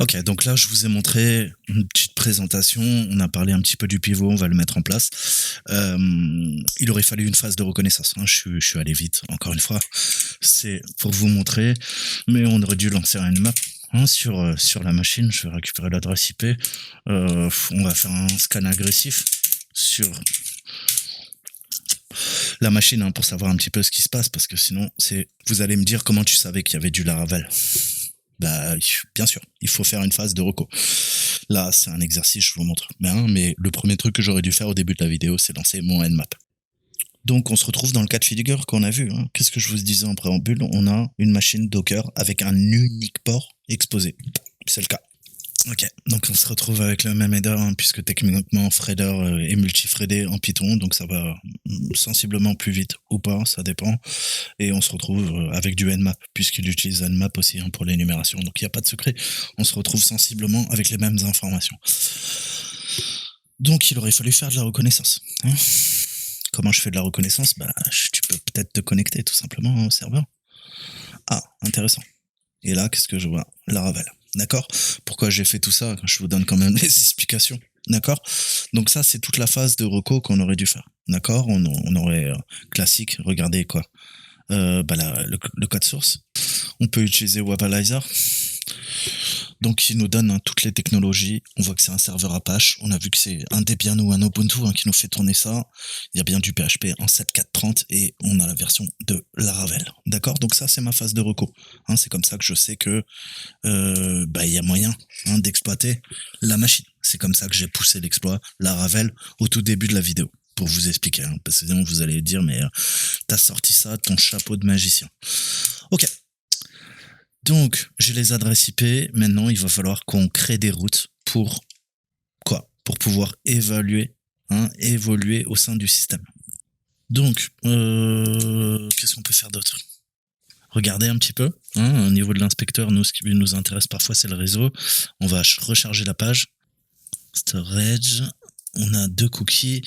Ok, donc là, je vous ai montré une petite présentation. On a parlé un petit peu du pivot, on va le mettre en place. Il aurait fallu une phase de reconnaissance, hein. Je suis allé vite, encore une fois. C'est pour vous montrer, mais on aurait dû lancer un nmap, hein, sur la machine. Je vais récupérer l'adresse IP. On va faire un scan agressif sur la machine, hein, pour savoir un petit peu ce qui se passe, parce que sinon, vous allez me dire comment tu savais qu'il y avait du Laravel. Bah, bien sûr, il faut faire une phase de reco. Là, c'est un exercice, je vous montre. Mais le premier truc que j'aurais dû faire au début de la vidéo, c'est lancer mon nmap. Donc, on se retrouve dans le cas de figure qu'on a vu, hein. Qu'est-ce que je vous disais en préambule? On a une machine Docker avec un unique port exposé. C'est le cas. Ok, donc on se retrouve avec le même header, hein, puisque techniquement Threader est multi-threadé en Python, donc ça va sensiblement plus vite ou pas, ça dépend. Et on se retrouve avec du nmap, puisqu'il utilise nmap aussi, hein, pour l'énumération. Donc il n'y a pas de secret, on se retrouve sensiblement avec les mêmes informations. Donc il aurait fallu faire de la reconnaissance, hein. Comment je fais de la reconnaissance? Tu peux peut-être te connecter tout simplement, hein, au serveur. Ah, intéressant. Et là, qu'est-ce que je vois? Laravel. D'accord? Pourquoi j'ai fait tout ça? Je vous donne quand même les explications. D'accord? Donc ça, c'est toute la phase de reco qu'on aurait dû faire. D'accord? On aurait classique, regardez quoi. Le code source. On peut utiliser Webalizer. Donc il nous donne, hein, toutes les technologies. On voit que c'est un serveur Apache. On a vu que c'est un Debian ou un Ubuntu, hein, qui nous fait tourner ça. Il y a bien du PHP en 7.4.30 et on a la version de Laravel. D'accord? Donc ça, c'est ma phase de reco. Hein, c'est comme ça que je sais que il y a moyen, hein, d'exploiter la machine. C'est comme ça que j'ai poussé l'exploit Laravel au tout début de la vidéo. Pour vous expliquer, hein, parce que sinon vous allez dire, mais t'as sorti ça de ton chapeau de magicien. Ok. Donc, j'ai les adresses IP. Maintenant, il va falloir qu'on crée des routes pour quoi? Pour pouvoir évoluer au sein du système. Donc, qu'est-ce qu'on peut faire d'autre? Regardez un petit peu, hein, au niveau de l'inspecteur, nous, ce qui nous intéresse parfois, c'est le réseau. On va recharger la page. Storage. On a 2 cookies.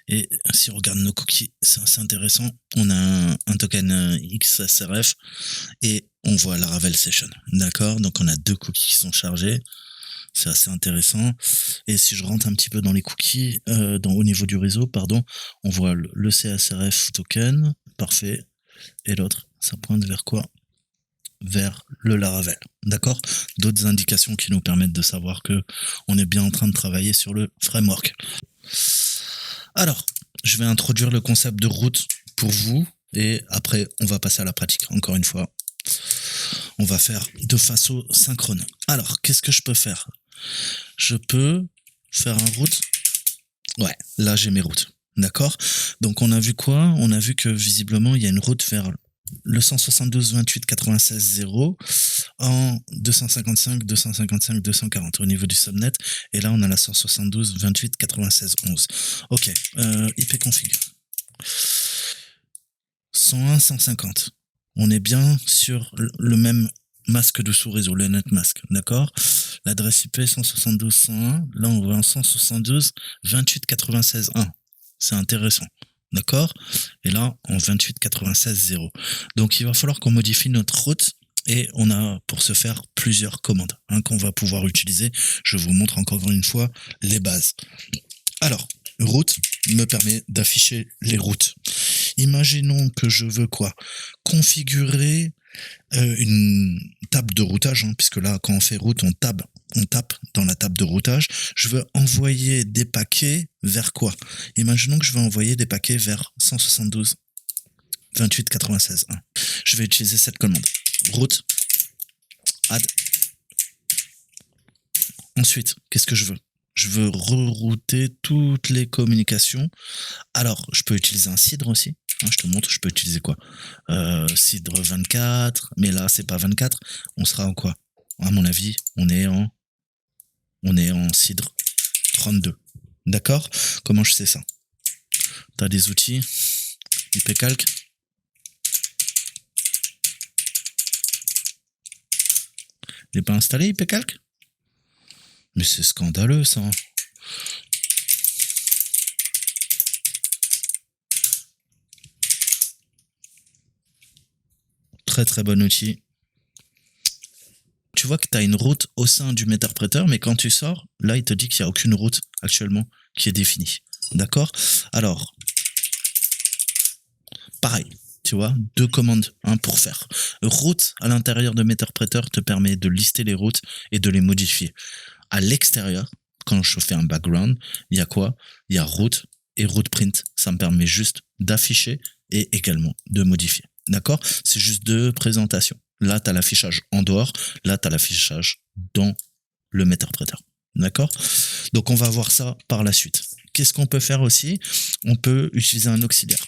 Et si on regarde nos cookies, c'est assez intéressant. On a un token XSRF et on voit Laravel Session. D'accord? Donc on a 2 cookies qui sont chargés. C'est assez intéressant. Et si je rentre un petit peu dans les cookies, au niveau du réseau, pardon, on voit le CSRF token. Parfait. Et l'autre, ça pointe vers quoi? Vers le Laravel. D'accord? D'autres indications qui nous permettent de savoir que on est bien en train de travailler sur le framework. Alors, je vais introduire le concept de route pour vous et après, on va passer à la pratique. Encore une fois, on va faire de façon synchrone. Alors, qu'est-ce que je peux faire? Je peux faire un route. Ouais, là, j'ai mes routes. D'accord? Donc, on a vu quoi? On a vu que visiblement, il y a une route vers le 172.28.96.0 en 255, 255, 240 au niveau du subnet. Et là, on a la 172.28.96.11. Ok, ipconfig. 101, 150. On est bien sur le même masque de sous-réseau, le netmask, d'accord? L'adresse IP 172.101, là on voit en 172.28.96.1. C'est intéressant. D'accord? Et là, en 28.96.0. Donc, il va falloir qu'on modifie notre route et on a pour ce faire plusieurs commandes, hein, qu'on va pouvoir utiliser. Je vous montre encore une fois les bases. Alors, route me permet d'afficher les routes. Imaginons que je veux quoi? Configurer une table de routage, hein, puisque là, quand on fait route, on tape dans la table de routage. Je veux envoyer des paquets vers quoi? Imaginons que je veux envoyer des paquets vers 172.28.96.1. Je vais utiliser cette commande. Route, add. Ensuite, qu'est-ce que je veux? Je veux rerouter toutes les communications. Alors, je peux utiliser un cidre aussi. Je te montre, je peux utiliser quoi? Cidre 24, mais là, c'est pas 24. On sera en quoi? À mon avis, on est en cidre 32. D'accord? Comment je sais ça? Tu as des outils, ipcalc. Il n'est pas installé, ipcalc? Mais c'est scandaleux, ça. Très très bon outil. tu vois que tu as une route au sein du Meterpreter, mais quand tu sors, là, il te dit qu'il n'y a aucune route actuellement qui est définie. D'accord? Alors, pareil, tu vois, 2 commandes pour faire. Route à l'intérieur de Meterpreter te permet de lister les routes et de les modifier. À l'extérieur, quand je fais un background, il y a quoi? Il y a route et route print. Ça me permet juste d'afficher et également de modifier. D'accord? C'est juste 2 présentations. Là, tu as l'affichage en dehors. Là, tu as l'affichage dans le Meterpreter. D'accord? Donc, on va voir ça par la suite. Qu'est-ce qu'on peut faire aussi? On peut utiliser un auxiliaire.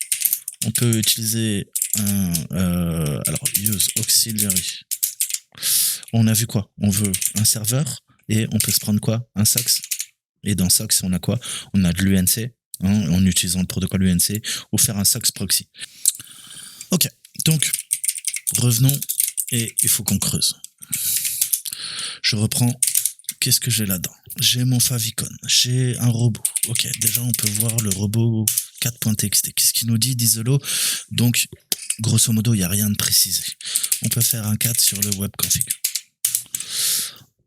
On peut utiliser alors, use auxiliary. On a vu quoi? On veut un serveur et on peut se prendre quoi? Un SOX. Et dans SOX, on a quoi? On a de l'UNC, en utilisant le protocole UNC, ou faire un SOX proxy. Ok, donc, revenons et il faut qu'on creuse. Je reprends. Qu'est-ce que j'ai là-dedans? J'ai mon favicon, j'ai un robot. Ok, déjà on peut voir le robot 4.txt. Qu'est-ce qu'il nous dit d'Isolo? Donc, grosso modo, il n'y a rien de précisé. On peut faire un 4 sur le web config.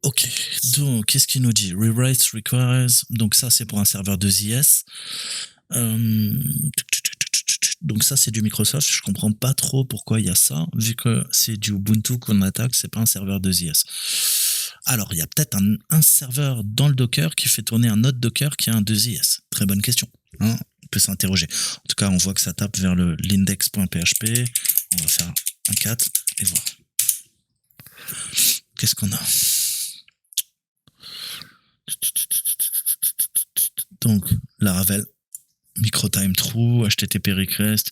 Ok, donc qu'est-ce qu'il nous dit? Rewrite requires. Donc ça, c'est pour un serveur de ZS. Donc ça, c'est du Microsoft. Je comprends pas trop pourquoi il y a ça, vu que c'est du Ubuntu qu'on attaque, c'est pas un serveur de ZS. Alors, il y a peut-être un serveur dans le Docker qui fait tourner un autre Docker qui a un 2IS. Très bonne question. On peut s'interroger. En tout cas, on voit que ça tape vers l'index.php. On va faire un 4 et voir. Qu'est-ce qu'on a? Donc, Laravel, microtime true, HTTP request,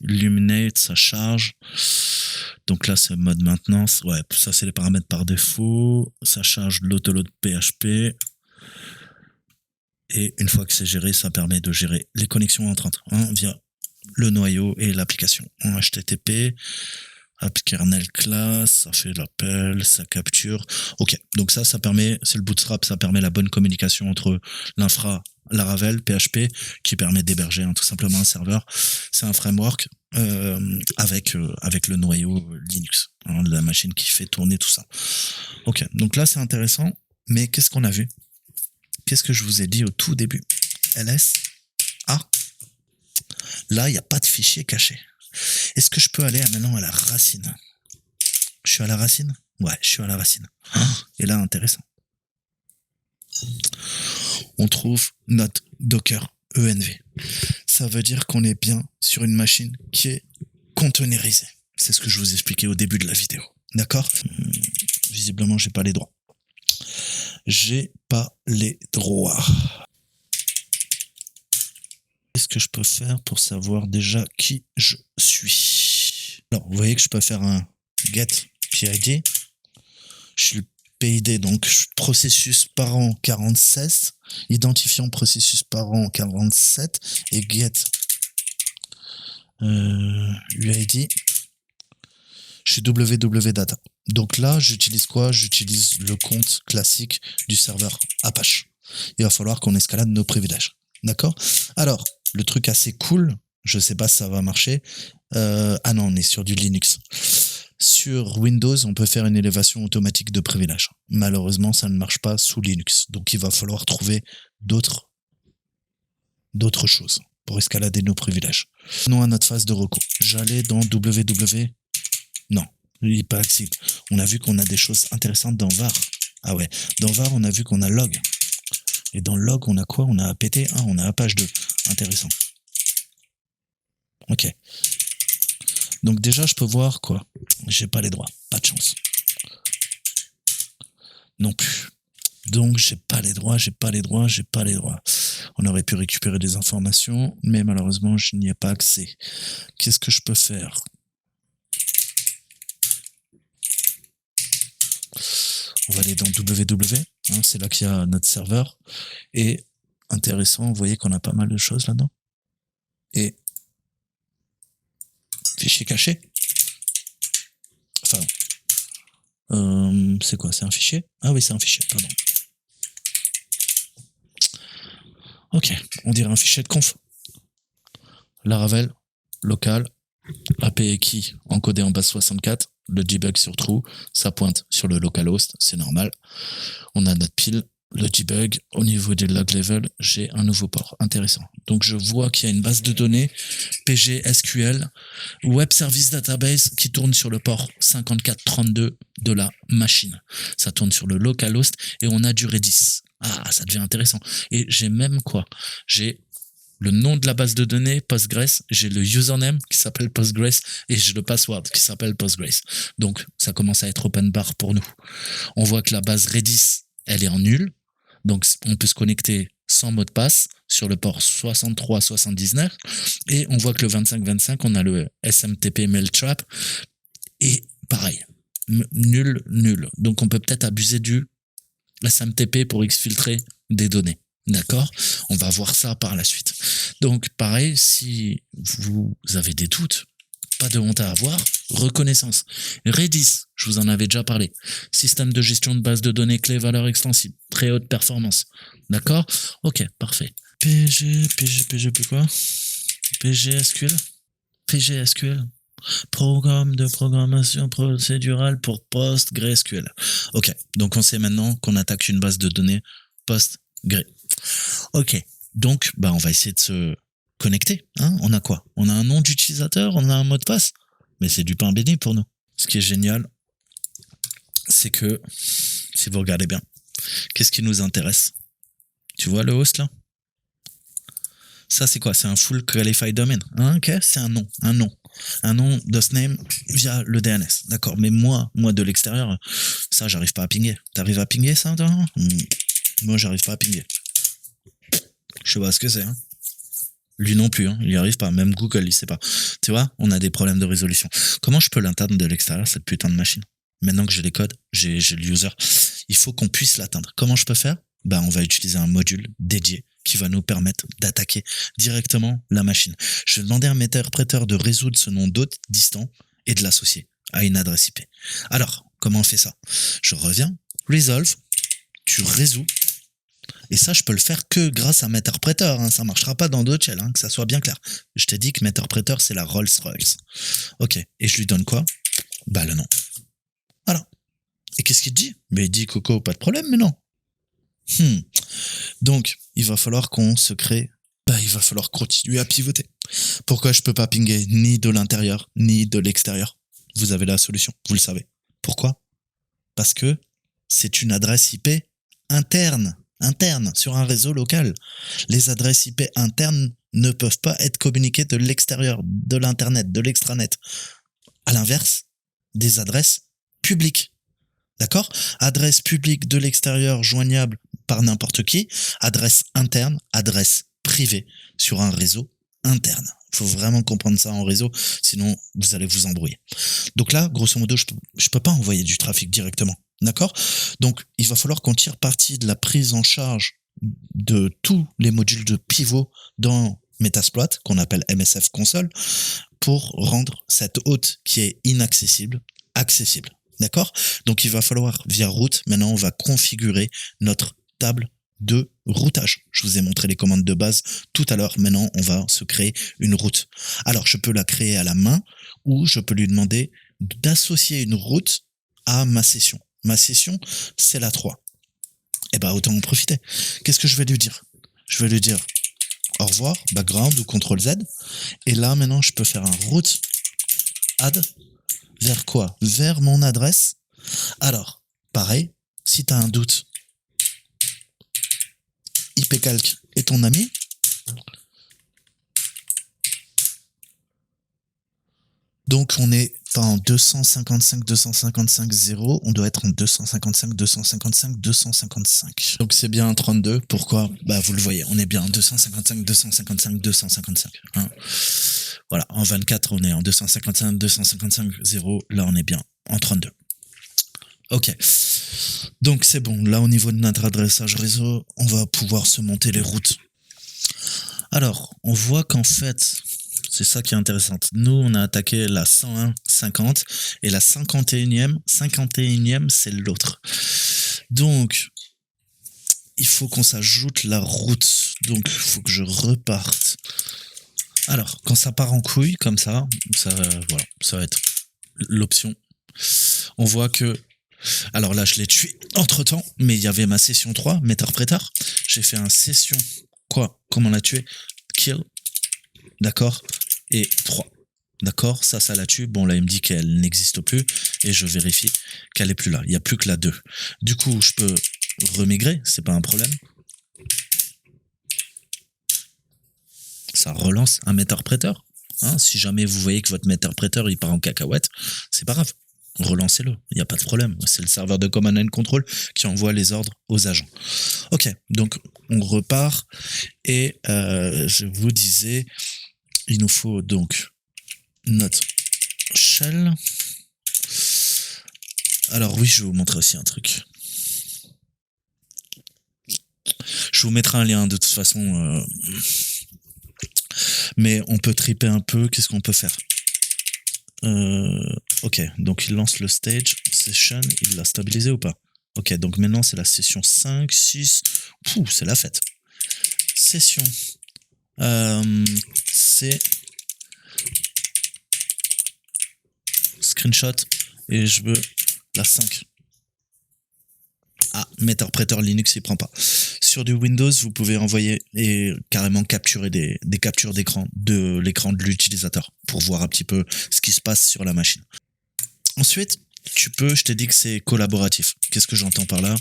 illuminate, ça charge. Donc là, c'est mode maintenance. Ouais, ça, c'est les paramètres par défaut. Ça charge l'autoload PHP. Et une fois que c'est géré, ça permet de gérer les connexions entrantes via le noyau et l'application. En HTTP, app kernel class, ça fait l'appel, ça capture. Ok, donc ça permet, c'est le bootstrap, ça permet la bonne communication entre l'infra Laravel, PHP, qui permet d'héberger tout simplement un serveur. C'est un framework avec le noyau Linux, la machine qui fait tourner tout ça. Ok, donc là c'est intéressant, mais qu'est-ce qu'on a vu? Qu'est-ce que je vous ai dit au tout début? ls. Ah, là il n'y a pas de fichier caché. Est-ce que je peux aller maintenant à la racine? Je suis à la racine? Ouais, je suis à la racine. Et là, intéressant. On trouve notre Docker env. Ça veut dire qu'on est bien sur une machine qui est containerisée. C'est ce que je vous expliquais au début de la vidéo. D'accord? Visiblement, j'ai pas les droits. J'ai pas les droits. Qu'est-ce que je peux faire pour savoir déjà qui je suis? Alors, vous voyez que je peux faire un get PID. Je suis le PID, donc processus parent 46, identifiant processus parent 47 et get UID. Je suis www.data. Donc là, j'utilise quoi? J'utilise le compte classique du serveur Apache. Il va falloir qu'on escalade nos privilèges. D'accord? Alors, le truc assez cool, je sais pas si ça va marcher. Ah non, on est sur du Linux. Sur Windows, on peut faire une élévation automatique de privilèges. Malheureusement, ça ne marche pas sous Linux. Donc, il va falloir trouver d'autres choses pour escalader nos privilèges. Non à notre phase de recours. J'allais dans www. Non, il n'est pas accessible. On a vu qu'on a des choses intéressantes dans var. Ah ouais, dans var, on a vu qu'on a log. Et dans log, on a quoi? On a apt, on a apache 2. Intéressant. Ok. Donc déjà, je peux voir quoi? J'ai pas les droits. Pas de chance. Non plus. Donc, j'ai pas les droits. On aurait pu récupérer des informations, mais malheureusement, je n'y ai pas accès. Qu'est-ce que je peux faire? On va aller dans www. C'est là qu'il y a notre serveur. Et intéressant, vous voyez qu'on a pas mal de choses là-dedans. Et fichier caché. Enfin, c'est quoi? C'est un fichier? Ah oui, c'est un fichier, pardon. Ok, on dirait un fichier de conf. Laravel, local, API key encodé en base 64, le debug sur true, ça pointe sur le localhost, c'est normal. On a notre pile, le debug, au niveau du log level, j'ai un nouveau port, intéressant. Donc je vois qu'il y a une base de données, PGSQL, Web Service Database, qui tourne sur le port 5432 de la machine. Ça tourne sur le localhost et on a du Redis. Ah, ça devient intéressant. Et j'ai même quoi? J'ai le nom de la base de données, Postgres, j'ai le username qui s'appelle Postgres et j'ai le password qui s'appelle Postgres. Donc, ça commence à être open bar pour nous. On voit que la base Redis, elle est en nul. Donc, on peut se connecter sans mot de passe sur le port 6379 et on voit que le 2525, on a le SMTP Mailtrap et pareil, nul. Donc, on peut peut-être abuser du SMTP pour exfiltrer des données. D'accord? On va voir ça par la suite. Donc, pareil, si vous avez des doutes, pas de honte à avoir, reconnaissance. Redis, je vous en avais déjà parlé. Système de gestion de base de données clés valeurs extensibles. Très haute performance. D'accord? Ok, parfait. PG, plus quoi? PGSQL? PGSQL? Programme de programmation procédurale pour PostgreSQL. Ok, donc on sait maintenant qu'on attaque une base de données PostgreSQL. Ok, donc on va essayer de se connecter. Hein, on a quoi? On a un nom d'utilisateur, on a un mot de passe, mais c'est du pain béni pour nous. Ce qui est génial, c'est que, si vous regardez bien, qu'est-ce qui nous intéresse? Tu vois le host là? Ça c'est quoi? C'est un full qualified domain. Hein, ok, c'est un nom. Un nom d'hostname via le DNS. D'accord, mais moi de l'extérieur, ça j'arrive pas à pinguer. T'arrives à pinguer ça toi? Moi j'arrive pas à pinguer. Je sais pas ce que c'est. Hein. Lui non plus, hein. Il n'y arrive pas. Même Google, il sait pas. Tu vois, on a des problèmes de résolution. Comment je peux l'atteindre de l'extérieur, cette putain de machine? Maintenant que j'ai les codes, j'ai le user. Il faut qu'on puisse l'atteindre. Comment je peux faire? On va utiliser un module dédié qui va nous permettre d'attaquer directement la machine. Je vais demander à un interpréteur de résoudre ce nom d'hôte distant et de l'associer à une adresse IP. Alors, comment on fait ça? Je reviens, resolve, tu résous. Et ça, je peux le faire que grâce à Meterpreter. Hein. Ça marchera pas dans d'autres shells, hein, que ça soit bien clair. Je t'ai dit que Meterpreter, c'est la Rolls-Royce. Ok. Et je lui donne quoi? Le nom. Voilà. Et qu'est-ce qu'il te dit? Il dit Coco, pas de problème, mais non. Donc, il va falloir qu'on se crée. Il va falloir continuer à pivoter. Pourquoi je peux pas pinguer ni de l'intérieur, ni de l'extérieur? Vous avez la solution, vous le savez. Pourquoi? Parce que c'est une adresse IP interne sur un réseau local. Les adresses IP internes ne peuvent pas être communiquées de l'extérieur, de l'internet, de l'extranet. À l'inverse, des adresses publiques. D'accord? Adresse publique de l'extérieur joignable par n'importe qui, adresse interne, adresse privée sur un réseau interne. Il faut vraiment comprendre ça en réseau, sinon vous allez vous embrouiller. Donc là, grosso modo, je peux pas envoyer du trafic directement. D'accord? Donc, il va falloir qu'on tire parti de la prise en charge de tous les modules de pivot dans Metasploit, qu'on appelle MSF Console, pour rendre cette hôte qui est inaccessible, accessible. D'accord? Donc, il va falloir, via route, maintenant, on va configurer notre table de routage. Je vous ai montré les commandes de base tout à l'heure. Maintenant, on va se créer une route. Alors, je peux la créer à la main ou je peux lui demander d'associer une route à ma session. Ma session, c'est la 3. Autant en profiter. Qu'est-ce que je vais lui dire? Je vais lui dire au revoir, background ou CTRL-Z. Et là, maintenant, je peux faire un route add vers quoi? Vers mon adresse. Alors, pareil, si tu as un doute, IPCalc est ton ami. Donc, on est pas en 255.255.0, on doit être en 255.255.255. Donc, c'est bien un 32. Pourquoi? Vous le voyez, on est bien en 255.255.255. Hein. Voilà, en 24, on est en 255.255.0. Là, on est bien en 32. Ok. Donc, c'est bon. Là, au niveau de notre adressage réseau, on va pouvoir se monter les routes. Alors, on voit qu'en fait... C'est ça qui est intéressant. Nous, on a attaqué la 101.50 et la 51e, c'est l'autre. Donc, il faut qu'on s'ajoute la route. Donc, il faut que je reparte. Alors, quand ça part en couille, comme ça, voilà, ça va être l'option on voit que... Alors là, je l'ai tué entre-temps, mais il y avait ma session 3, Meterpreter. J'ai fait un session... Quoi? Comment on l'a tué? Kill. D'accord? Et 3. D'accord? Ça la tue. Bon, là, il me dit qu'elle n'existe plus. Et je vérifie qu'elle est plus là. Il n'y a plus que la 2. Du coup, je peux remigrer. C'est pas un problème. Ça relance un Meterpreter. Hein, si jamais vous voyez que votre Meterpreter il part en cacahuète, c'est pas grave. Relancez-le, il n'y a pas de problème. C'est le serveur de Command and Control qui envoie les ordres aux agents. Ok, donc on repart et je vous disais, il nous faut donc notre shell. Alors oui, je vais vous montrer aussi un truc. Je vous mettrai un lien de toute façon. Mais on peut triper un peu. Qu'est-ce qu'on peut faire? Ok, donc il lance le stage session, il l'a stabilisé ou pas? Ok, donc maintenant c'est la session 5, 6, c'est la fête. Session, c'est screenshot et je veux la 5. Ah, Meterpreter Linux il prend pas. Sur du Windows, vous pouvez envoyer et carrément capturer des captures d'écran de l'écran de l'utilisateur pour voir un petit peu ce qui se passe sur la machine. Ensuite, tu peux, je t'ai dit que c'est collaboratif. Qu'est-ce que j'entends par là?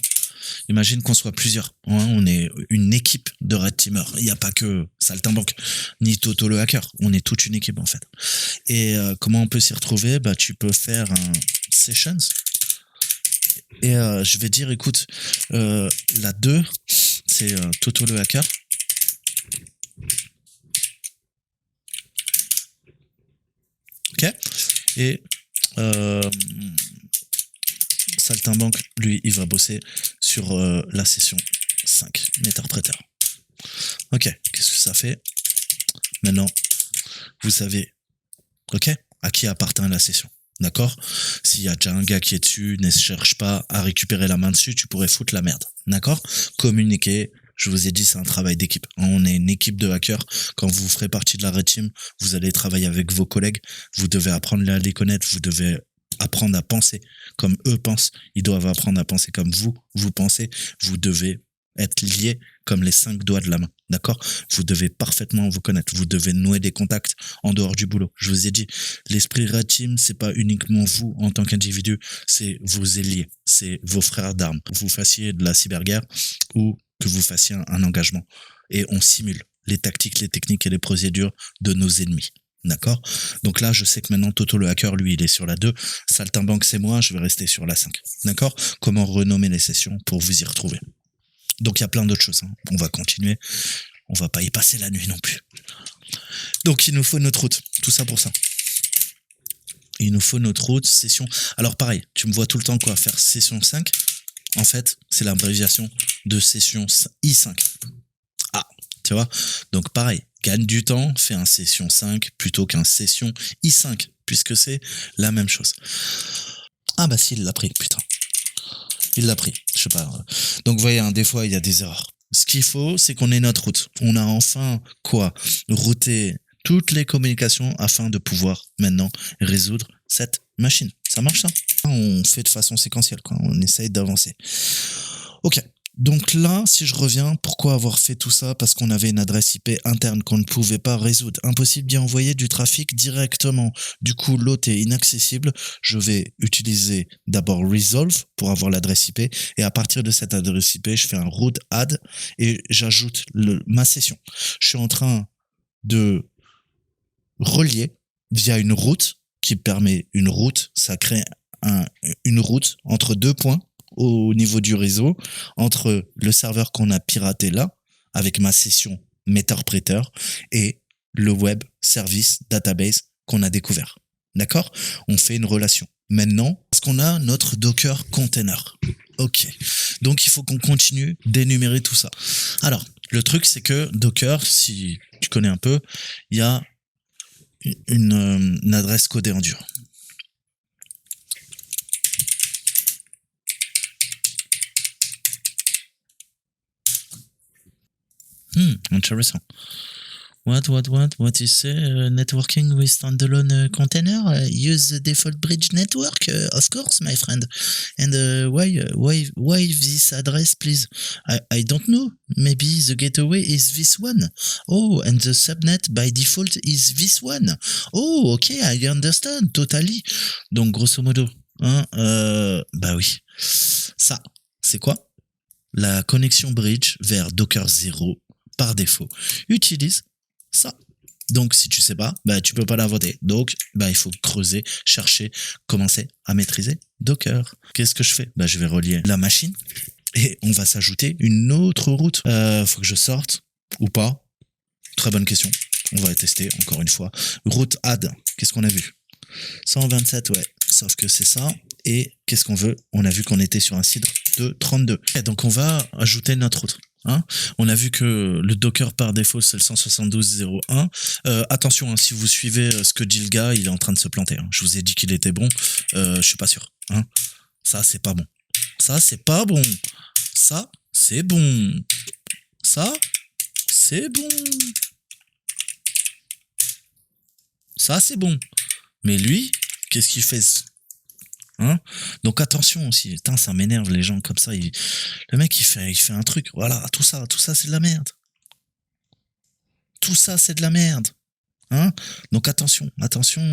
Imagine qu'on soit plusieurs. Hein, on est une équipe de Red Teamers. Il n'y a pas que Saltimbanque, ni Toto le hacker. On est toute une équipe en fait. Et comment on peut s'y retrouver? Bah, tu peux faire un sessions. Et je vais dire, écoute, la 2, c'est Toto le hacker. Ok. Et Saltimbanque, lui, il va bosser sur la session 5, Meterpreter. Ok, qu'est-ce que ça fait? Maintenant, vous savez, ok, à qui appartient la session. D'accord? S'il y a déjà un gars qui est dessus, ne cherche pas à récupérer la main dessus, tu pourrais foutre la merde. D'accord? Communiquer. Je vous ai dit, c'est un travail d'équipe. On est une équipe de hackers. Quand vous ferez partie de la Red Team, vous allez travailler avec vos collègues. Vous devez apprendre à les connaître. Vous devez apprendre à penser comme eux pensent. Ils doivent apprendre à penser comme vous pensez. Vous devez être liés comme les 5 doigts de la main. D'accord? Vous devez parfaitement vous connaître. Vous devez nouer des contacts en dehors du boulot. Je vous ai dit, l'esprit Red Team, c'est pas uniquement vous en tant qu'individu, c'est vos alliés, c'est vos frères d'armes. Que vous fassiez de la cyberguerre ou que vous fassiez un engagement. Et on simule les tactiques, les techniques et les procédures de nos ennemis. D'accord? Donc là, je sais que maintenant, Toto le hacker, lui, il est sur la 2. Saltimbanque, c'est moi, je vais rester sur la 5. D'accord? Comment renommer les sessions pour vous y retrouver? Donc, il y a plein d'autres choses. Hein. On va continuer. On va pas y passer la nuit non plus. Donc, il nous faut notre route. Tout ça pour ça. Il nous faut notre route, session. Alors, pareil, tu me vois tout le temps quoi faire session 5. En fait, c'est l'abréviation de session I5. Ah, tu vois? Donc, pareil, gagne du temps, fais un session 5 plutôt qu'un session I5, puisque c'est la même chose. Ah bah si, il l'a pris, putain. Il l'a pris, je sais pas. Donc, vous voyez, hein, des fois, il y a des erreurs. Ce qu'il faut, c'est qu'on ait notre route. On a enfin quoi? Routé toutes les communications afin de pouvoir maintenant résoudre cette machine. Ça marche ça? On fait de façon séquentielle, quoi. On essaye d'avancer. Ok. Donc là, si je reviens, pourquoi avoir fait tout ça? Parce qu'on avait une adresse IP interne qu'on ne pouvait pas résoudre. Impossible d'y envoyer du trafic directement. Du coup, l'hôte est inaccessible. Je vais utiliser d'abord Resolve pour avoir l'adresse IP. Et à partir de cette adresse IP, je fais un route add et j'ajoute ma session. Je suis en train de relier via une route qui permet une route. Ça crée une route entre 2 points au niveau du réseau, entre le serveur qu'on a piraté là, avec ma session Meterpreter, et le web service database qu'on a découvert. D'accord? On fait une relation. Maintenant, est-ce qu'on a notre Docker container? Ok. Donc, il faut qu'on continue d'énumérer tout ça. Alors, le truc, c'est que Docker, si tu connais un peu, il y a une adresse codée en dur. Intéressant. What you say? Networking with standalone container? Use the default bridge network, of course, my friend. And why this address, please? I don't know. Maybe the gateway is this one. Oh, and the subnet by default is this one. Oh, okay, I understand totally. Donc, grosso modo, hein, bah oui. Ça, c'est quoi? La connexion bridge vers Docker 0 par défaut utilise ça. Donc, si tu sais pas, bah, tu peux pas l'inventer. Donc, bah, il faut creuser, chercher, commencer à maîtriser Docker. Qu'est-ce que je fais? Bah, je vais relier la machine et on va s'ajouter une autre route. Faut que je sorte ou pas? Très bonne question. On va tester encore une fois. Route add. Qu'est-ce qu'on a vu? 127, ouais. Sauf que c'est ça. Et qu'est-ce qu'on veut? On a vu qu'on était sur un cidre de 32. Et donc, on va ajouter notre route. Hein, on a vu que le Docker par défaut c'est le 172.0.1. Attention, hein, si vous suivez ce que dit le gars, il est en train de se planter. Hein. Je vous ai dit qu'il était bon, je suis pas sûr. Hein. Ça c'est pas bon. Ça c'est pas bon. Ça c'est bon. Ça c'est bon. Ça c'est bon. Mais lui, qu'est-ce qu'il fait? Hein? Donc attention aussi, putain, ça m'énerve les gens comme ça. Le mec il fait un truc, voilà, tout ça c'est de la merde. Tout ça c'est de la merde. Hein? Donc attention,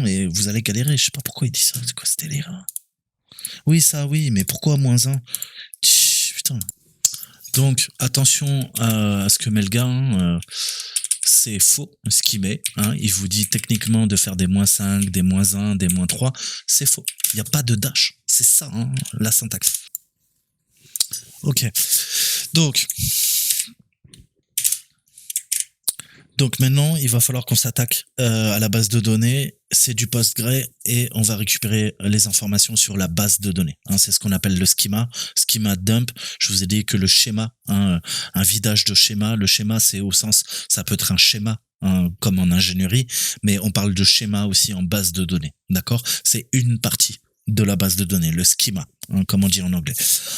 et vous allez galérer. Je sais pas pourquoi il dit ça, c'est quoi ce délire? Oui, ça oui, mais pourquoi -1? Putain. Donc attention à ce que met le gars. Hein, c'est faux ce qu'il met. Hein. Il vous dit techniquement de faire des -5, des -1, des -3. C'est faux. Il n'y a pas de dash. C'est ça, hein, la syntaxe. Ok. Donc maintenant, il va falloir qu'on s'attaque à la base de données. C'est du Postgre et on va récupérer les informations sur la base de données. Hein, c'est ce qu'on appelle le schema dump. Je vous ai dit que le schéma, hein, un vidage de schéma, le schéma c'est au sens, ça peut être un schéma. Hein, comme en ingénierie, mais on parle de schéma aussi en base de données. D'accord? C'est une partie de la base de données, le schema, hein, comme on dit en anglais.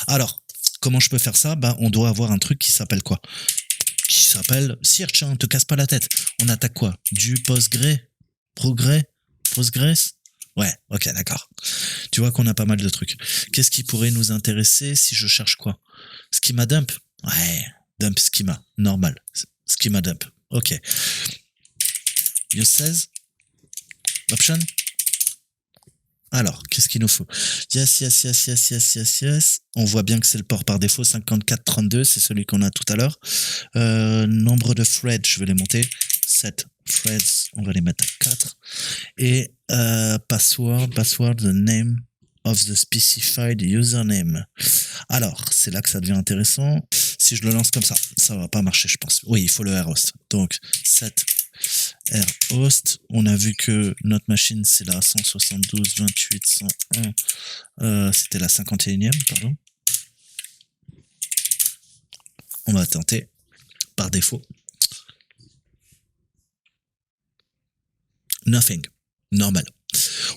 Alors, comment je peux faire ça? Bah, on doit avoir un truc qui s'appelle quoi? Qui s'appelle search, hein, te casse pas la tête. On attaque quoi? Du Postgre? Postgres? Ouais, ok, d'accord. Tu vois qu'on a pas mal de trucs. Qu'est-ce qui pourrait nous intéresser si je cherche quoi? Schema dump? Ouais, dump schema, normal. Schema dump, ok. Use 16? Option? Alors, qu'est-ce qu'il nous faut? Yes. On voit bien que c'est le port par défaut, 5432, c'est celui qu'on a tout à l'heure. Nombre de threads, je vais les monter. 7 threads, on va les mettre à 4. Et password, the name of the specified username. Alors, c'est là que ça devient intéressant. Si je le lance comme ça va pas marcher, je pense. Oui, il faut le rhost. Donc, 7 rhost. On a vu que notre machine, c'est la 172.28.101. C'était la 51e, pardon. On va tenter par défaut. Nothing. Normal.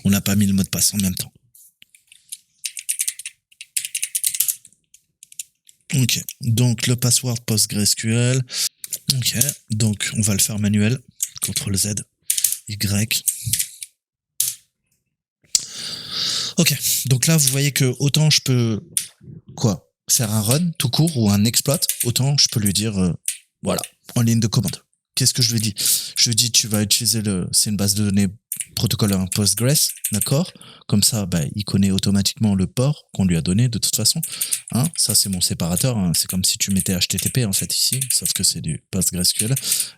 On n'a pas mis le mot de passe en même temps. Ok. Donc, le password PostgreSQL. Ok. Donc, on va le faire manuel. CTRL Z. Y. Ok. Donc là, vous voyez que autant je peux faire un run tout court ou un exploit, autant je peux lui dire voilà, en ligne de commande. Qu'est-ce que je lui dis? Je lui dis tu vas utiliser c'est une base de données protocole Postgres, d'accord? Comme ça, bah, il connaît automatiquement le port qu'on lui a donné de toute façon. Hein, ça, c'est mon séparateur. Hein. C'est comme si tu mettais HTTP en fait ici, sauf que c'est du PostgreSQL.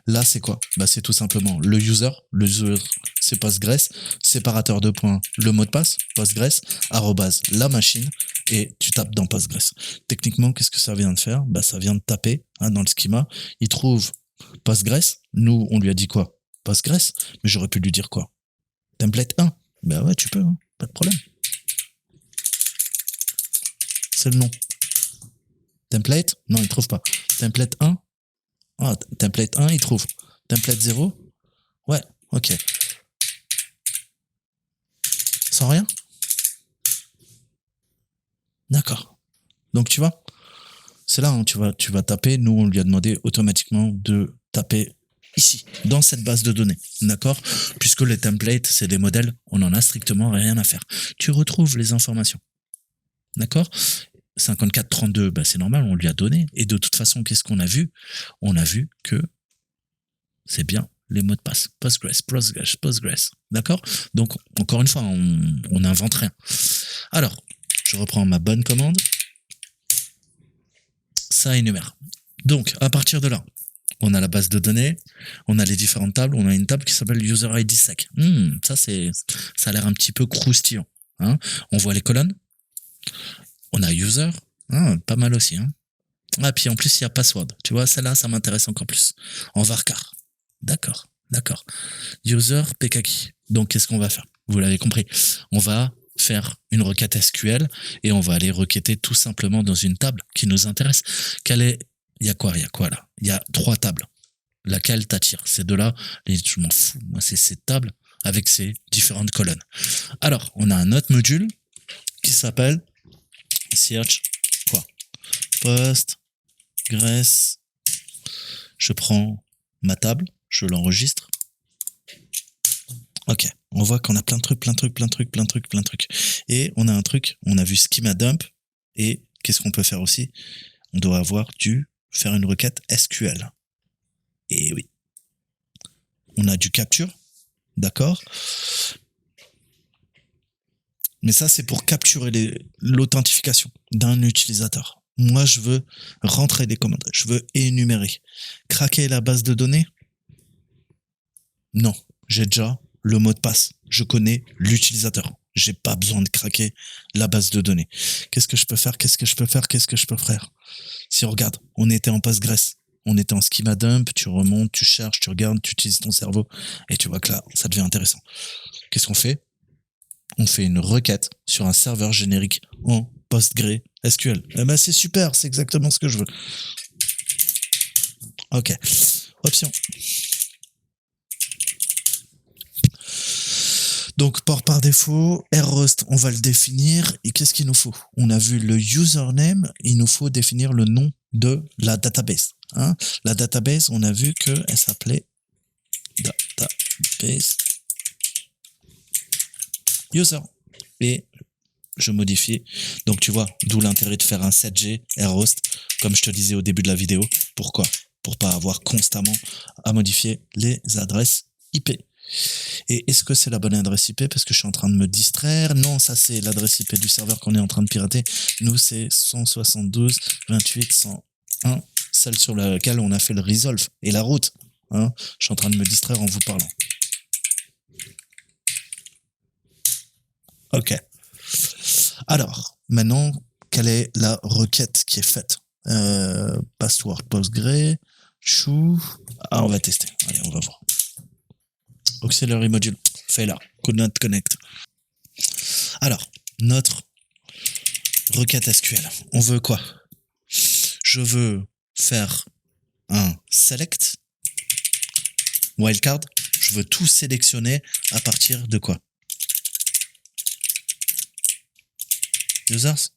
Là, c'est quoi? Bah, c'est tout simplement le user. Le user, c'est Postgres. Séparateur de points, le mot de passe, Postgres, @ la machine, et tu tapes dans Postgres. Techniquement, qu'est-ce que ça vient de faire? Bah, ça vient de taper hein, dans le schema. Il trouve Postgres. Nous, on lui a dit quoi? Postgres, mais j'aurais pu lui dire quoi? Template 1. Ben ouais, tu peux, hein, pas de problème. C'est le nom. Template? Non, il trouve pas. Template 1? Ah, template 1, il trouve. Template 0? Ouais, ok. Sans rien? D'accord. Donc tu vois, c'est là, hein, tu vas taper. Nous, on lui a demandé automatiquement de taper ici, dans cette base de données, d'accord? Puisque les templates, c'est des modèles, on n'en a strictement rien à faire. Tu retrouves les informations, d'accord? 5432, bah c'est normal, on lui a donné. Et de toute façon, qu'est-ce qu'on a vu? On a vu que c'est bien les mots de passe. Postgres. D'accord? Donc, encore une fois, on n'invente rien. Alors, je reprends ma bonne commande. Ça énumère. Donc, à partir de là, on a la base de données, on a les différentes tables, on a une table qui s'appelle User ID Sec. Ça a l'air un petit peu croustillant. Hein. On voit les colonnes. On a User, pas mal aussi. Hein. Ah, puis en plus, il y a Password. Tu vois, celle-là, ça m'intéresse encore plus. En varchar. D'accord. User PKKey. Donc, qu'est-ce qu'on va faire? Vous l'avez compris. On va faire une requête SQL et on va aller requêter tout simplement dans une table qui nous intéresse. Il y a quoi là? Il y a 3 tables. Laquelle t'attire? Ces deux-là, je m'en fous. Moi, c'est cette table avec ces différentes colonnes. Alors, on a un autre module qui s'appelle search Postgres. Je prends ma table, je l'enregistre. Ok, on voit qu'on a plein de trucs. Et on a un truc, on a vu schema dump. Et qu'est-ce qu'on peut faire aussi? On doit avoir faire une requête SQL. Et oui. On a du capture, d'accord? Mais ça, c'est pour capturer l'authentification d'un utilisateur. Moi, je veux rentrer des commandes. Je veux énumérer. Craquer la base de données? Non. J'ai déjà le mot de passe. Je connais l'utilisateur. J'ai pas besoin de craquer la base de données. Qu'est-ce que je peux faire? Si on regarde, on était en Postgres. On était en schema dump. Tu remontes, tu cherches, tu regardes, tu utilises ton cerveau. Et tu vois que là, ça devient intéressant. Qu'est-ce qu'on fait? On fait une requête sur un serveur générique en PostgreSQL. Eh ben, c'est super, c'est exactement ce que je veux. Ok. Option. Donc, port par défaut, rhost, on va le définir. Et qu'est-ce qu'il nous faut? On a vu le username, il nous faut définir le nom de la database. Hein, la database, on a vu qu'elle s'appelait database user. Et je modifie. Donc, tu vois, d'où l'intérêt de faire un 7G rhost, comme je te disais au début de la vidéo. Pourquoi? Pour pas avoir constamment à modifier les adresses IP. Et est-ce que c'est la bonne adresse IP? Parce que je suis en train de me distraire. Non, ça c'est l'adresse IP du serveur qu'on est en train de pirater. Nous, c'est 172.28.101, celle sur laquelle on a fait le resolve et la route. Hein, je suis en train de me distraire en vous parlant. Ok. Alors, maintenant, quelle est la requête qui est faite? Password Postgre, chou. Ah, on va tester. Allez, on va voir. Auxiliary module, failure, could not connect. Alors, notre requête SQL, on veut quoi? Je veux faire un select, wildcard, je veux tout sélectionner à partir de quoi? Users?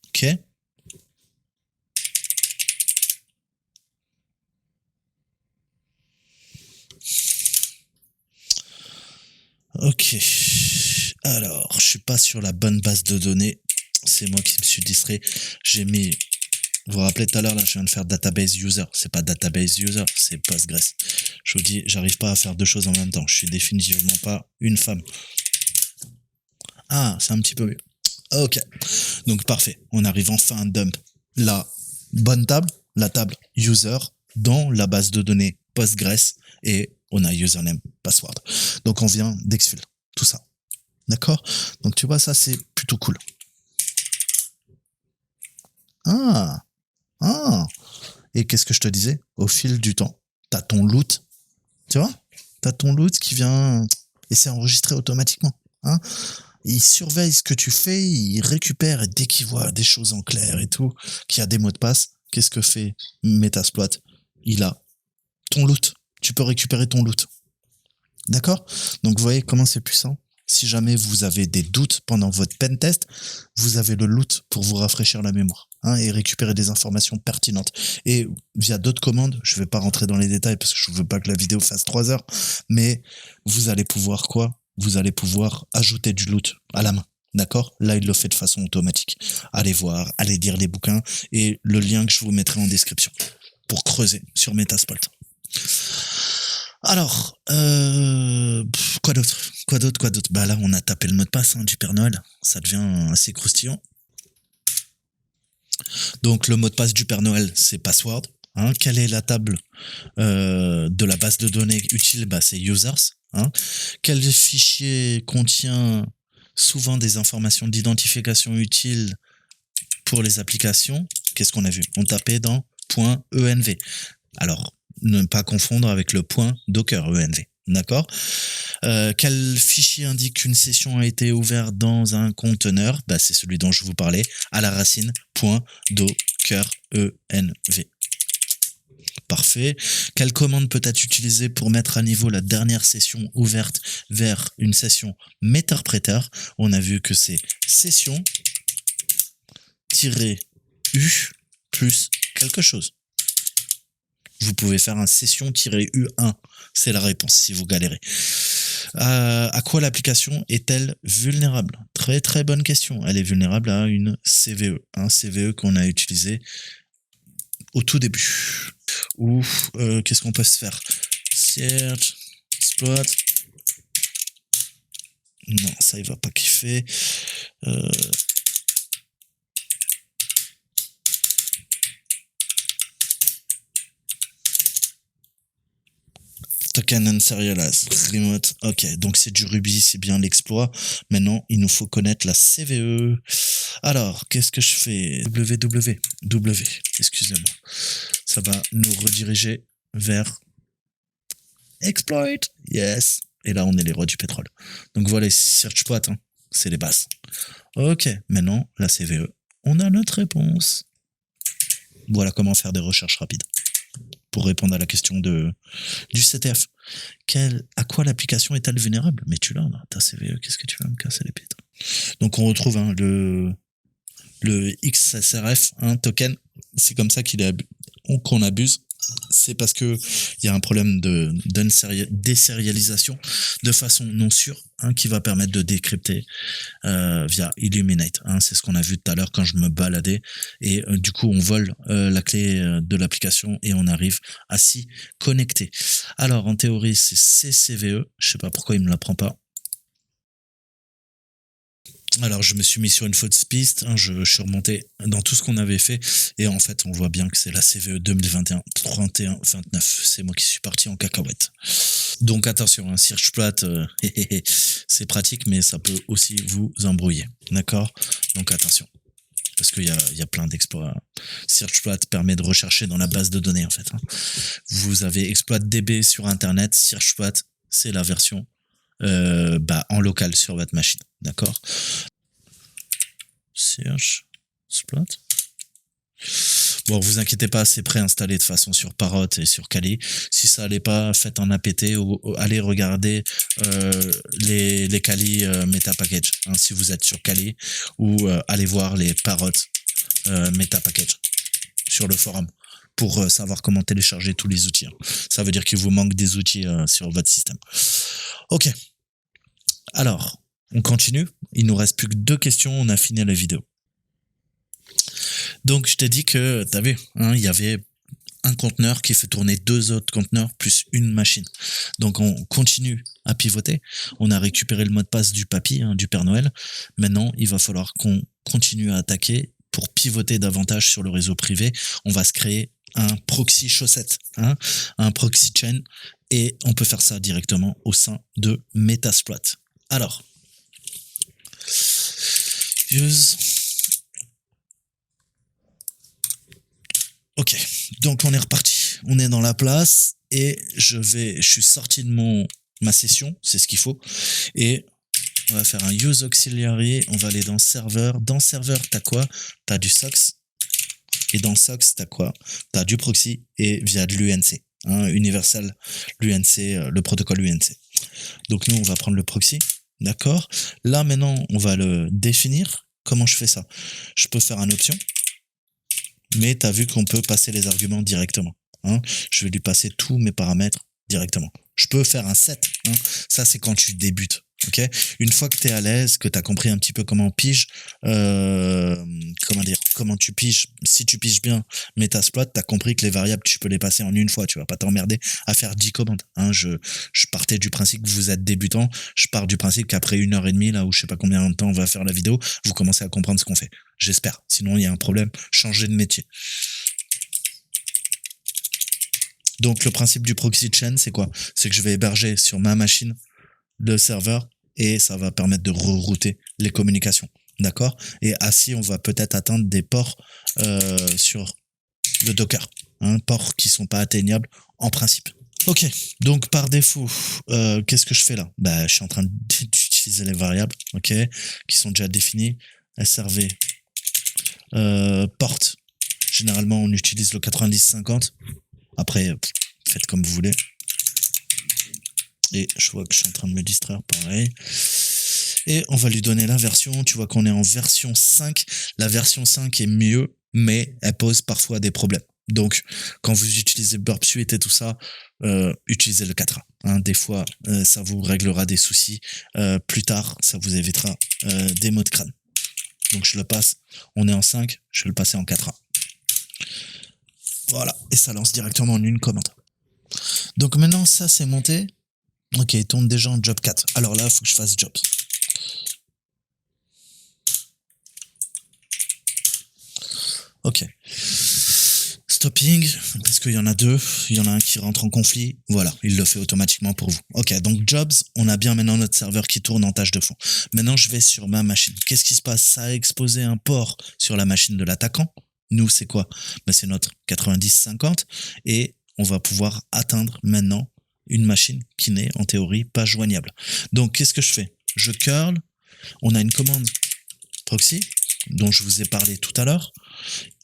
Ok. Ok. Alors, je suis pas sur la bonne base de données. C'est moi qui me suis distrait. J'ai mis... Vous vous rappelez tout à l'heure, là, je viens de faire database user. C'est pas database user, c'est Postgres. Je vous dis, j'arrive pas à faire deux choses en même temps. Je suis définitivement pas une femme. Ah, c'est un petit peu mieux. Ok. Donc, parfait. On arrive enfin à dump la bonne table, la table user, dans la base de données Postgres et on a username, password. Donc, on vient d'exfil tout ça. D'accord? Donc, tu vois, ça, c'est plutôt cool. Et qu'est-ce que je te disais? Au fil du temps, t'as ton loot, tu vois? T'as ton loot qui vient et c'est enregistré automatiquement. Hein? Il surveille ce que tu fais, il récupère et dès qu'il voit des choses en clair et tout, qu'il y a des mots de passe, qu'est-ce que fait Metasploit? Il a ton loot. Tu peux récupérer ton loot. D'accord? Donc, vous voyez comment c'est puissant? Si jamais vous avez des doutes pendant votre pen test, vous avez le loot pour vous rafraîchir la mémoire, hein, et récupérer des informations pertinentes. Et via d'autres commandes, je vais pas rentrer dans les détails parce que je veux pas que la vidéo fasse 3 heures, mais vous allez pouvoir quoi? Vous allez pouvoir ajouter du loot à la main. D'accord? Là, il le fait de façon automatique. Allez voir, allez lire les bouquins et le lien que je vous mettrai en description pour creuser sur Metasploit. Alors, quoi d'autre? Bah là, on a tapé le mot de passe, hein, du Père Noël. Ça devient assez croustillant. Donc, le mot de passe du Père Noël, c'est password. Hein. Quelle est la table de la base de données utile? Bah, c'est users. Hein. Quel fichier contient souvent des informations d'identification utiles pour les applications? Qu'est-ce qu'on a vu? On tapait dans .env. Alors, ne pas confondre avec le .docker env. D'accord? Quel fichier indique qu'une session a été ouverte dans un conteneur? Bah, c'est celui dont je vous parlais, à la racine, .docker env. Parfait. Quelle commande peut être utilisée pour mettre à niveau la dernière session ouverte vers une session méterpréteur? On a vu que c'est session -u plus quelque chose. Vous pouvez faire un session-u1. C'est la réponse si vous galérez. À quoi l'application est-elle vulnérable? Très très bonne question. Elle est vulnérable à une CVE. Un CVE qu'on a utilisé au tout début. Ou qu'est-ce qu'on peut se faire? Search, exploit. Non, ça il va pas kiffer. Token unserialized, remote. Ok, donc c'est du Ruby, c'est bien l'exploit. Maintenant, il nous faut connaître la CVE. Alors, qu'est-ce que je fais? W, excusez-moi. Ça va nous rediriger vers exploit. Yes. Et là, on est les rois du pétrole. Donc voilà, searchploit, hein, c'est les bases. Ok, maintenant, la CVE. On a notre réponse. Voilà comment faire des recherches rapides. Pour répondre à la question du CTF. À quoi l'application est-elle vulnérable? Mais tu l'as, là, ta CVE, qu'est-ce que tu vas me casser les pieds? Donc on retrouve, hein, le XSRF, un token, c'est comme ça qu'on abuse. C'est parce que il y a un problème de désérialisation de façon non sûre, hein, qui va permettre de décrypter via Illuminate. Hein, c'est ce qu'on a vu tout à l'heure quand je me baladais. Et du coup, on vole la clé de l'application et on arrive à s'y connecter. Alors, en théorie, c'est CCVE. Je sais pas pourquoi il me l'apprend pas. Alors, je me suis mis sur une fausse piste, hein, je suis remonté dans tout ce qu'on avait fait, et en fait, on voit bien que c'est la CVE 2021-31-29. C'est moi qui suis parti en cacahuète. Donc, attention, un searchploit, c'est pratique, mais ça peut aussi vous embrouiller. D'accord? Donc, attention. Parce qu'il y a plein d'exploits. Searchploit permet de rechercher dans la base de données, en fait. Hein. Vous avez exploit-db sur Internet, searchploit, c'est la version en local sur votre machine, d'accord? Search, exploit. Bon, vous inquiétez pas, c'est préinstallé de façon sur Parrot et sur Kali. Si ça allait pas, faites un apt ou allez regarder les Kali meta package, hein, si vous êtes sur Kali, ou allez voir les Parrot meta package sur le forum pour savoir comment télécharger tous les outils. Hein. Ça veut dire qu'il vous manque des outils sur votre système. Ok. Alors, on continue. Il nous reste plus que 2 questions. On a fini la vidéo. Donc, je t'ai dit que, t'as vu, hein, il y avait un conteneur qui fait tourner 2 autres conteneurs plus une machine. Donc, on continue à pivoter. On a récupéré le mot de passe du papy, hein, du Père Noël. Maintenant, il va falloir qu'on continue à attaquer pour pivoter davantage sur le réseau privé. On va se créer un proxy chaussette, hein, un proxy chain, et on peut faire ça directement au sein de Metasploit. Alors, use. Ok, donc on est reparti. On est dans la place et je suis sorti de ma session, c'est ce qu'il faut. Et on va faire un use auxiliary. On va aller dans serveur. Dans serveur, t'as quoi? T'as du SOX. Et dans SOX, t'as quoi? T'as du proxy et via de l'UNC. Hein, Universal, l'UNC, le protocole UNC. Donc nous, on va prendre le proxy. D'accord? Là, maintenant, on va le définir. Comment je fais ça? Je peux faire une option, mais tu as vu qu'on peut passer les arguments directement. Hein. Je vais lui passer tous mes paramètres directement. Je peux faire un set. Hein. Ça, c'est quand tu débutes. Okay, une fois que tu es à l'aise, que tu as compris un petit peu comment on pige, comment tu piges, si tu piges bien Metasploit, tu as compris que les variables, tu peux les passer en une fois, tu vas pas t'emmerder à faire 10 commandes. Hein, je partais du principe que vous êtes débutant, je pars du principe qu'après 1h30, là où je sais pas combien de temps on va faire la vidéo, vous commencez à comprendre ce qu'on fait. J'espère, sinon il y a un problème, changez de métier. Donc le principe du proxy chain, c'est quoi? C'est que je vais héberger sur ma machine le serveur et ça va permettre de rerouter les communications. D'accord? Et ainsi, on va peut-être atteindre des ports sur le Docker. Hein, ports qui sont pas atteignables en principe. Ok, donc par défaut, qu'est-ce que je fais là? Bah, je suis en train d'utiliser les variables, ok, qui sont déjà définies. SRV porte. Généralement, on utilise le 90-50. Après, faites comme vous voulez. Et je vois que je suis en train de me distraire, pareil. Et on va lui donner la version. Tu vois qu'on est en version 5. La version 5 est mieux, mais elle pose parfois des problèmes. Donc, quand vous utilisez Burp Suite et tout ça, utilisez le 4A. Hein. Des fois, ça vous réglera des soucis. Plus tard, ça vous évitera des maux de crâne. Donc, je le passe. On est en 5. Je vais le passer en 4A. Voilà. Et ça lance directement en une commande. Donc, maintenant, ça, c'est monté. Ok, il tourne déjà en job 4. Alors là, il faut que je fasse jobs. Ok. Stopping, parce qu'il y en a deux. Il y en a un qui rentre en conflit. Voilà, il le fait automatiquement pour vous. Ok, donc jobs, on a bien maintenant notre serveur qui tourne en tâche de fond. Maintenant, je vais sur ma machine. Qu'est-ce qui se passe? Ça a exposé un port sur la machine de l'attaquant. Nous, c'est quoi? Ben, c'est notre 90-50. Et on va pouvoir atteindre maintenant une machine qui n'est en théorie pas joignable. Donc, qu'est-ce que je fais? Je curl. On a une commande proxy dont je vous ai parlé tout à l'heure.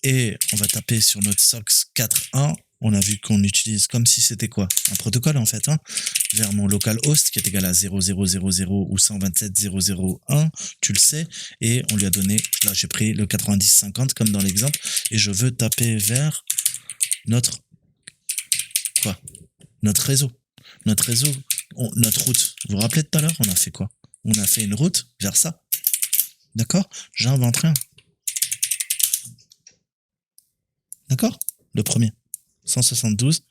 Et on va taper sur notre SOX 4.1. On a vu qu'on utilise comme si c'était quoi? Un protocole en fait, hein, vers mon localhost qui est égal à 0000 ou 127.0.0.1, tu le sais. Et on lui a donné, là j'ai pris le 90-50 comme dans l'exemple, et je veux taper vers notre quoi? Notre réseau. Notre réseau, notre route. Vous vous rappelez tout à l'heure, on a fait quoi? On a fait une route vers ça. D'accord? J'invente rien. D'accord? Le premier. 172,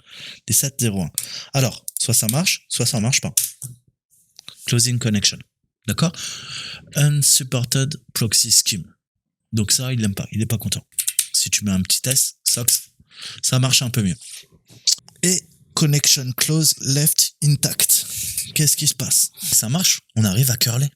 17.01. Alors, soit ça marche pas. Closing connection. D'accord? Unsupported proxy scheme. Donc ça, il l'aime pas. Il est pas content. Si tu mets un petit test, ça marche un peu mieux. Et connection close left intact. Qu'est-ce qui se passe? Ça marche. On arrive à curler.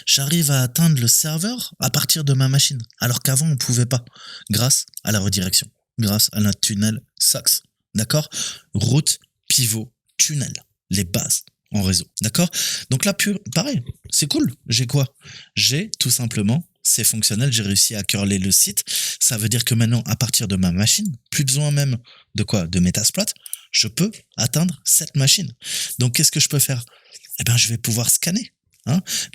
J'arrive à atteindre le serveur à partir de ma machine. Alors qu'avant, on pouvait pas. Grâce à la redirection. Grâce à notre tunnel SOX. D'accord? Route, pivot, tunnel. Les bases en réseau. D'accord? Donc là, pareil, c'est cool. J'ai quoi? J'ai tout simplement, c'est fonctionnel, j'ai réussi à curler le site. Ça veut dire que maintenant, à partir de ma machine, plus besoin même de quoi? De Metasploit, je peux atteindre cette machine. Donc qu'est-ce que je peux faire? Eh bien, je vais pouvoir scanner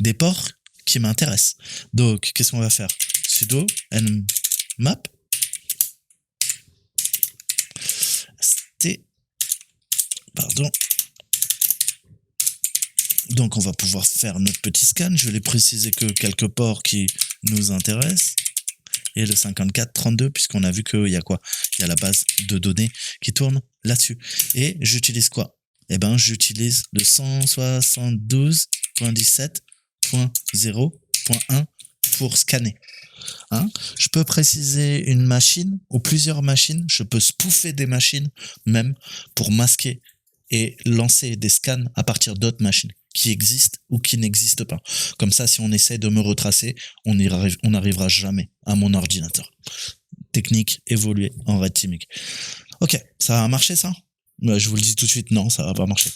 des ports qui m'intéressent. Donc, qu'est-ce qu'on va faire? Sudo nmap pardon. Donc, on va pouvoir faire notre petit scan. Je vais les préciser que quelques ports qui nous intéressent. Et le 5432, puisqu'on a vu qu'il y a quoi? Il y a la base de données qui tourne là-dessus. Et j'utilise quoi? Eh ben, j'utilise le 172.17.0.1 pour scanner. Hein? Je peux préciser une machine ou plusieurs machines. Je peux spoofer des machines même pour masquer et lancer des scans à partir d'autres machines qui existent ou qui n'existent pas. Comme ça, si on essaie de me retracer, on n'arrivera jamais à mon ordinateur. Technique évoluée en red teaming. Ok, ça a marché ça? Je vous le dis tout de suite, non, ça va pas marcher.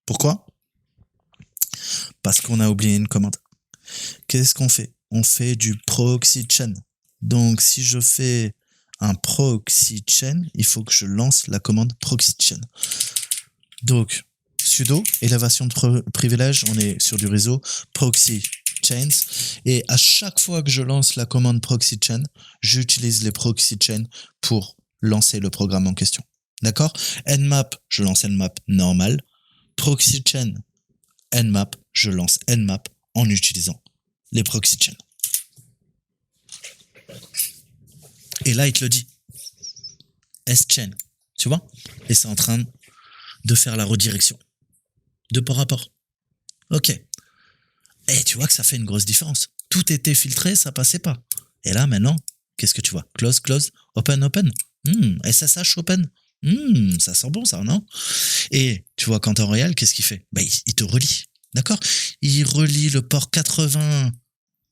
Pourquoi? Parce qu'on a oublié une commande. Qu'est-ce qu'on fait? On fait du proxy chain. Donc, si je fais un proxy chain, il faut que je lance la commande proxy chain. Donc, sudo, élévation de privilège, on est sur du réseau, proxy chains, et à chaque fois que je lance la commande proxy chain, j'utilise les proxy chains pour lancer le programme en question. D'accord? Nmap, je lance Nmap normal. Proxy chain, Nmap, je lance Nmap en utilisant les proxy chains. Et là, il te le dit. S-chain, tu vois? Et c'est en train de faire la redirection de port à port. Ok. Et tu vois que ça fait une grosse différence. Tout était filtré, ça passait pas. Et là, maintenant, qu'est-ce que tu vois? Close, close, open, open. SSH open. Ça sent bon, ça, non? Et tu vois qu'en temps réel, qu'est-ce qu'il fait? Il te relie. D'accord? Il relie le port 80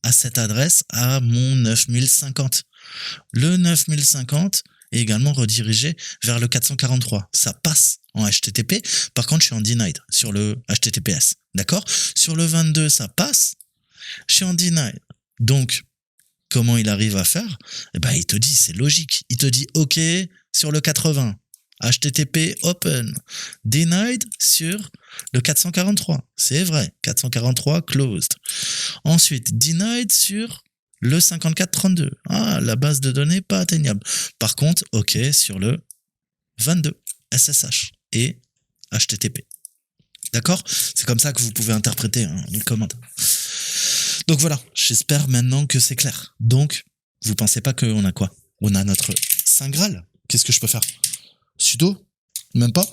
à cette adresse à mon 9050. Le 9050 est également redirigé vers le 443. Ça passe en HTTP. Par contre, je suis en denied sur le HTTPS. D'accord? Sur le 22, ça passe. Je suis en denied. Donc, comment il arrive à faire? Il te dit, c'est logique. Il te dit, OK, sur le 80. HTTP open. Denied sur le 443. C'est vrai. 443 closed. Ensuite, denied sur le 5432. La base de données pas atteignable. Par contre, OK sur le 22. SSH et HTTP. D'accord? C'est comme ça que vous pouvez interpréter les commandes. Donc voilà, j'espère maintenant que c'est clair. Donc, vous pensez pas qu'on a quoi? On a notre Saint Graal. Qu'est-ce que je peux faire? Sudo? Même pas?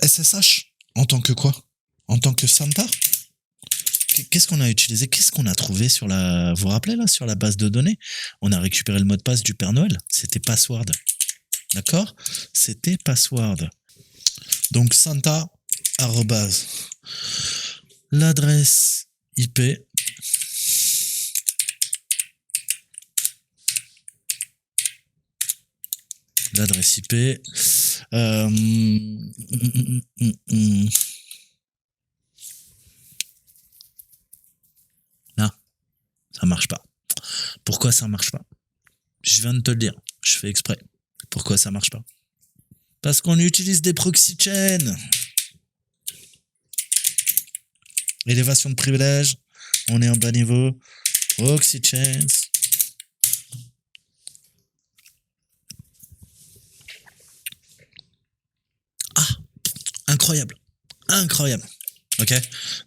SSH? En tant que quoi? En tant que Santa? Qu'est-ce qu'on a utilisé? Qu'est-ce qu'on a trouvé sur la... Vous vous rappelez là, sur la base de données? On a récupéré le mot de passe du Père Noël. C'était password. D'accord? C'était password. Donc Santa, arrobase, l'adresse IP. L'adresse IP. Là, ça marche pas. Pourquoi ça marche pas? Je viens de te le dire. Je fais exprès. Pourquoi ça marche pas? Parce qu'on utilise des proxy chains. Élévation de privilège. On est en bas niveau. Proxy chains. Incroyable. Incroyable. Ok?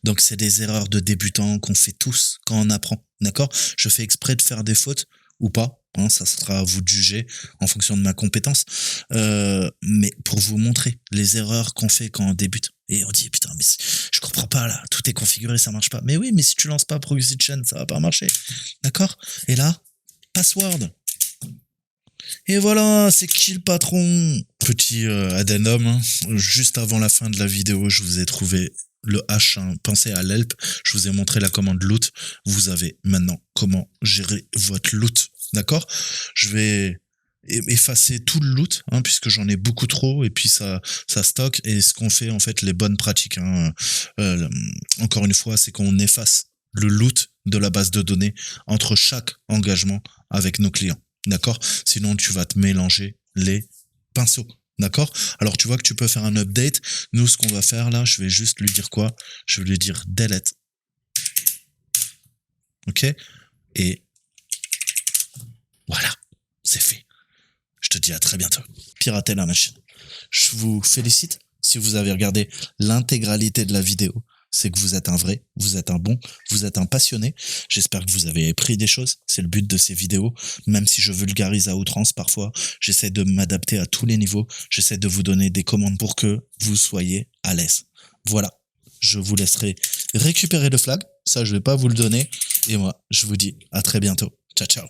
Donc, c'est des erreurs de débutants qu'on fait tous quand on apprend. D'accord? Je fais exprès de faire des fautes ou pas. Ça sera à vous de juger en fonction de ma compétence. Mais pour vous montrer les erreurs qu'on fait quand on débute. Et on dit, putain, mais je comprends pas là. Tout est configuré, ça marche pas. Mais oui, mais si tu lances pas proxy chain, ça va pas marcher. D'accord? Et là, password. Et voilà, c'est qui le patron? Petit addendum, juste avant la fin de la vidéo, je vous ai trouvé le H1. Pensez à l'help, je vous ai montré la commande loot. Vous avez maintenant comment gérer votre loot, d'accord? Je vais effacer tout le loot, puisque j'en ai beaucoup trop, et puis ça stocke. Et ce qu'on fait, en fait, les bonnes pratiques, encore une fois, c'est qu'on efface le loot de la base de données entre chaque engagement avec nos clients. D'accord? Sinon, tu vas te mélanger les pinceaux. D'accord? Alors, tu vois que tu peux faire un update. Nous, ce qu'on va faire là, je vais juste lui dire quoi? Je vais lui dire delete. Ok? Et voilà, c'est fait. Je te dis à très bientôt. Piratez la machine. Je vous félicite si vous avez regardé l'intégralité de la vidéo. C'est que vous êtes un vrai, vous êtes un bon, vous êtes un passionné. J'espère que vous avez appris des choses. C'est le but de ces vidéos. Même si je vulgarise à outrance parfois, j'essaie de m'adapter à tous les niveaux. J'essaie de vous donner des commandes pour que vous soyez à l'aise. Voilà. Je vous laisserai récupérer le flag. Ça, je vais pas vous le donner. Et moi, je vous dis à très bientôt. Ciao, ciao.